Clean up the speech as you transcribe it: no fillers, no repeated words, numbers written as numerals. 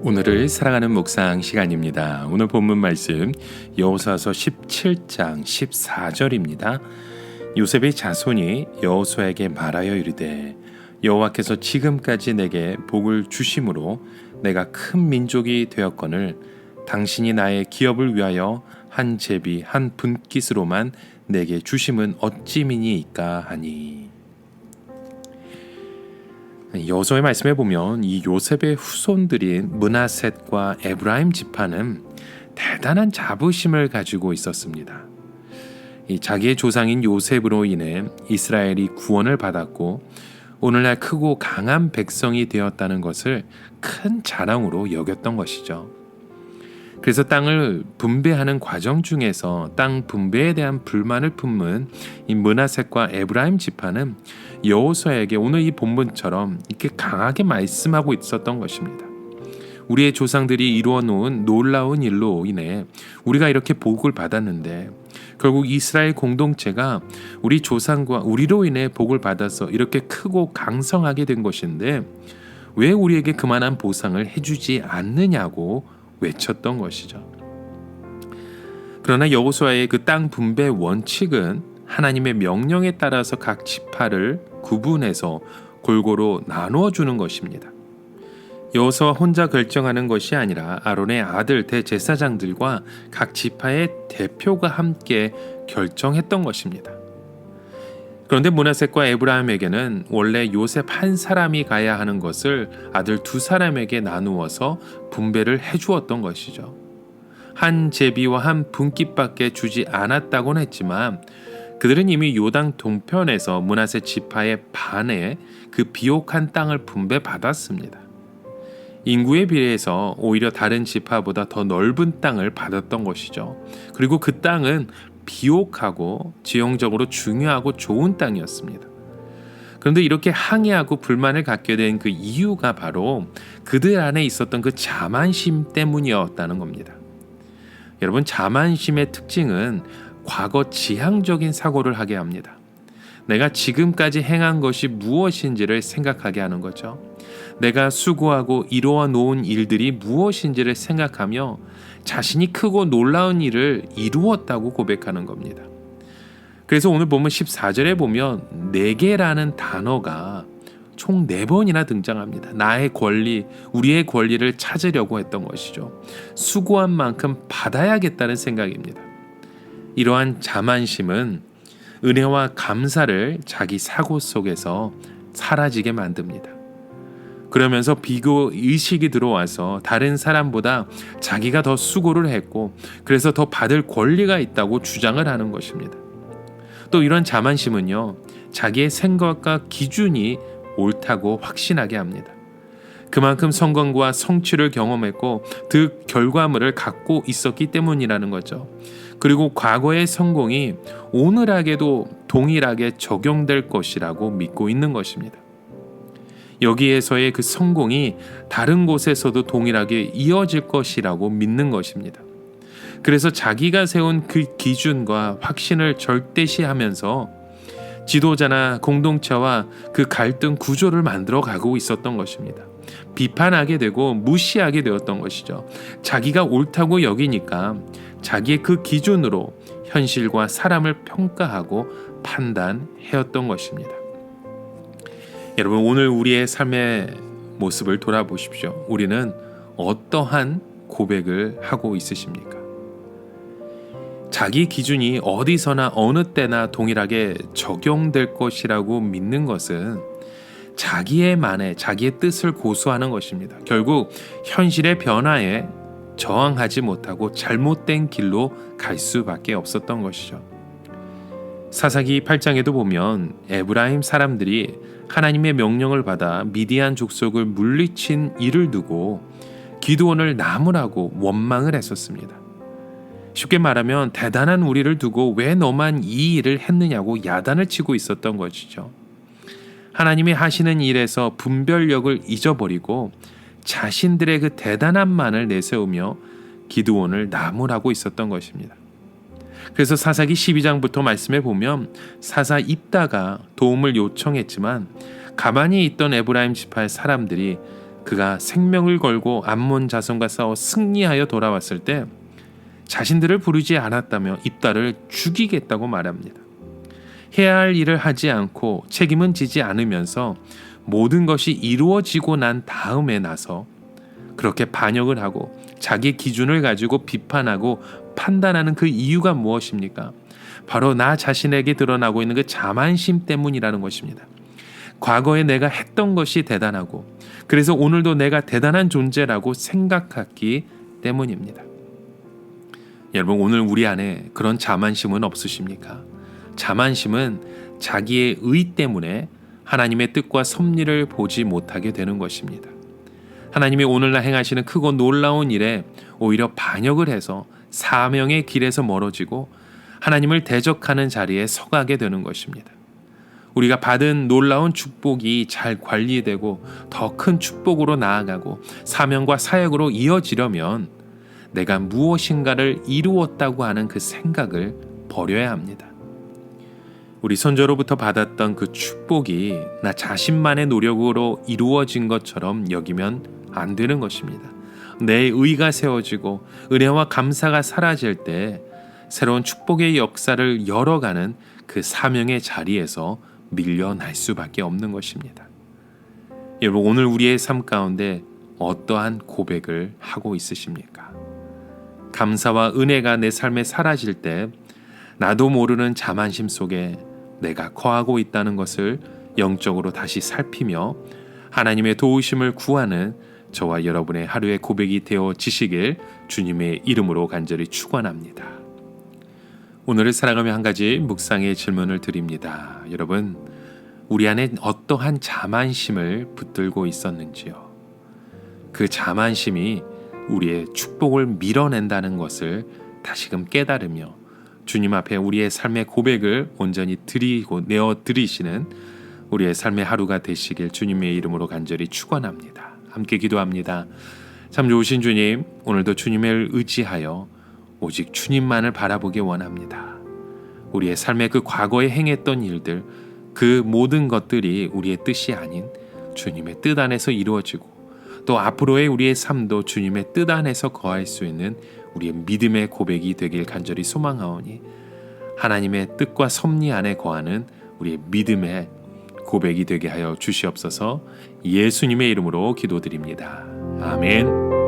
오늘을 사랑하는 묵상 시간입니다. 오늘 본문 말씀 여호수아서 17장 14절입니다. 요셉의 자손이 여호수아에게 말하여 이르되 여호와께서 지금까지 내게 복을 주심으로 내가 큰 민족이 되었거늘 당신이 나의 기업을 위하여 한 제비 한 분깃으로만 내게 주심은 어찌미니이까 하니. 여호수아의 말씀에 보면 이 요셉의 후손들인 므낫셋과 에브라임 지파는 대단한 자부심을 가지고 있었습니다. 자기의 조상인 요셉으로 인해 이스라엘이 구원을 받았고 오늘날 크고 강한 백성이 되었다는 것을 큰 자랑으로 여겼던 것이죠. 그래서 땅을 분배하는 과정 중에서 땅 분배에 대한 불만을 품은 이 므낫셋과 에브라임 지파는 여호수아에게 오늘 이 본문처럼 이렇게 강하게 말씀하고 있었던 것입니다. 우리의 조상들이 이루어 놓은 놀라운 일로 인해 우리가 이렇게 복을 받았는데 결국 이스라엘 공동체가 우리 조상과 우리로 인해 복을 받아서 이렇게 크고 강성하게 된 것인데 왜 우리에게 그만한 보상을 해주지 않느냐고 외쳤던 것이죠. 그러나 여호수아의 그 땅 분배 원칙은 하나님의 명령에 따라서 각 지파를 구분해서 골고루 나누어 주는 것입니다. 여호수아 혼자 결정하는 것이 아니라 아론의 아들 대제사장들과 각 지파의 대표가 함께 결정했던 것입니다. 그런데 므낫셋과 에브라임에게는 원래 요셉 한 사람이 가야 하는 것을 아들 두 사람에게 나누어서 분배를 해주었던 것이죠. 한 제비와 한 분깃밖에 주지 않았다고는 했지만 그들은 이미 요단 동편에서 므낫셋 지파의 반에 그 비옥한 땅을 분배받았습니다. 인구에 비례해서 오히려 다른 지파보다 더 넓은 땅을 받았던 것이죠. 그리고 그 땅은 비옥하고 지형적으로 중요하고 좋은 땅이었습니다. 그런데 이렇게 항의하고 불만을 갖게 된 그 이유가 바로 그들 안에 있었던 그 자만심 때문이었다는 겁니다. 여러분, 자만심의 특징은 과거 지향적인 사고를 하게 합니다. 내가 지금까지 행한 것이 무엇인지를 생각하게 하는 거죠. 내가 수고하고 이루어 놓은 일들이 무엇인지를 생각하며 자신이 크고 놀라운 일을 이루었다고 고백하는 겁니다. 그래서 오늘 보면 14절에 보면 내게라는 단어가 총 4번이나 등장합니다. 나의 권리, 우리의 권리를 찾으려고 했던 것이죠. 수고한 만큼 받아야겠다는 생각입니다. 이러한 자만심은 은혜와 감사를 자기 사고 속에서 사라지게 만듭니다. 그러면서 비교 의식이 들어와서 다른 사람보다 자기가 더 수고를 했고 그래서 더 받을 권리가 있다고 주장을 하는 것입니다. 또 이런 자만심은요, 자기의 생각과 기준이 옳다고 확신하게 합니다. 그만큼 성공과 성취를 경험했고 그 결과물을 갖고 있었기 때문이라는 거죠. 그리고 과거의 성공이 오늘에게도 동일하게 적용될 것이라고 믿고 있는 것입니다. 여기에서의 그 성공이 다른 곳에서도 동일하게 이어질 것이라고 믿는 것입니다. 그래서 자기가 세운 그 기준과 확신을 절대시하면서 지도자나 공동체와 그 갈등 구조를 만들어 가고 있었던 것입니다. 비판하게 되고 무시하게 되었던 것이죠. 자기가 옳다고 여기니까 자기의 그 기준으로 현실과 사람을 평가하고 판단해왔던 것입니다. 여러분, 오늘 우리의 삶의 모습을 돌아보십시오. 우리는 어떠한 고백을 하고 있으십니까? 자기 기준이 어디서나 어느 때나 동일하게 적용될 것이라고 믿는 것은 자기의 뜻을 고수하는 것입니다. 결국 현실의 변화에 저항하지 못하고 잘못된 길로 갈 수밖에 없었던 것이죠. 사사기 8장에도 보면 에브라임 사람들이 하나님의 명령을 받아 미디안 족속을 물리친 일을 두고 기드온을 나무라고 원망을 했었습니다. 쉽게 말하면 대단한 우리를 두고 왜 너만 이 일을 했느냐고 야단을 치고 있었던 것이죠. 하나님이 하시는 일에서 분별력을 잊어버리고 자신들의 그 대단함만을 내세우며 기드온을 나무라고 있었던 것입니다. 그래서 사사기 12장부터 말씀해 보면 사사 입다가 도움을 요청했지만 가만히 있던 에브라임 지파의 사람들이 그가 생명을 걸고 암몬 자손과 싸워 승리하여 돌아왔을 때 자신들을 부르지 않았다며 입다를 죽이겠다고 말합니다. 해야 할 일을 하지 않고 책임은 지지 않으면서 모든 것이 이루어지고 난 다음에 나서 그렇게 반역을 하고 자기 기준을 가지고 비판하고 판단하는 그 이유가 무엇입니까? 바로 나 자신에게 드러나고 있는 그 자만심 때문이라는 것입니다. 과거에 내가 했던 것이 대단하고 그래서 오늘도 내가 대단한 존재라고 생각했기 때문입니다. 여러분, 오늘 우리 안에 그런 자만심은 없으십니까? 자만심은 자기의 의 때문에 하나님의 뜻과 섭리를 보지 못하게 되는 것입니다. 하나님이 오늘날 행하시는 크고 놀라운 일에 오히려 반역을 해서 사명의 길에서 멀어지고 하나님을 대적하는 자리에 서가게 되는 것입니다. 우리가 받은 놀라운 축복이 잘 관리되고 더 큰 축복으로 나아가고 사명과 사역으로 이어지려면 내가 무엇인가를 이루었다고 하는 그 생각을 버려야 합니다. 우리 선조로부터 받았던 그 축복이 나 자신만의 노력으로 이루어진 것처럼 여기면 안 되는 것입니다. 내 의가 세워지고 은혜와 감사가 사라질 때 새로운 축복의 역사를 열어가는 그 사명의 자리에서 밀려날 수밖에 없는 것입니다. 여러분, 오늘 우리의 삶 가운데 어떠한 고백을 하고 있으십니까? 감사와 은혜가 내 삶에 사라질 때 나도 모르는 자만심 속에 내가 거하고 있다는 것을 영적으로 다시 살피며 하나님의 도우심을 구하는 저와 여러분의 하루의 고백이 되어지시길 주님의 이름으로 간절히 축원합니다. 오늘을 사랑하며 한 가지 묵상의 질문을 드립니다. 여러분, 우리 안에 어떠한 자만심을 붙들고 있었는지요? 그 자만심이 우리의 축복을 밀어낸다는 것을 다시금 깨달으며 주님 앞에 우리의 삶의 고백을 온전히 드리고 내어드리시는 우리의 삶의 하루가 되시길 주님의 이름으로 간절히 축원합니다. 함께 기도합니다. 참 좋으신 주님, 오늘도 주님을 의지하여 오직 주님만을 바라보기 원합니다. 우리의 삶의 그 과거에 행했던 일들, 그 모든 것들이 우리의 뜻이 아닌 주님의 뜻 안에서 이루어지고 또 앞으로의 우리의 삶도 주님의 뜻 안에서 거할 수 있는 우리의 믿음의 고백이 되길 간절히 소망하오니 하나님의 뜻과 섭리 안에 거하는 우리의 믿음의 고백이 되게 하여 주시옵소서. 예수님의 이름으로 기도드립니다. 아멘.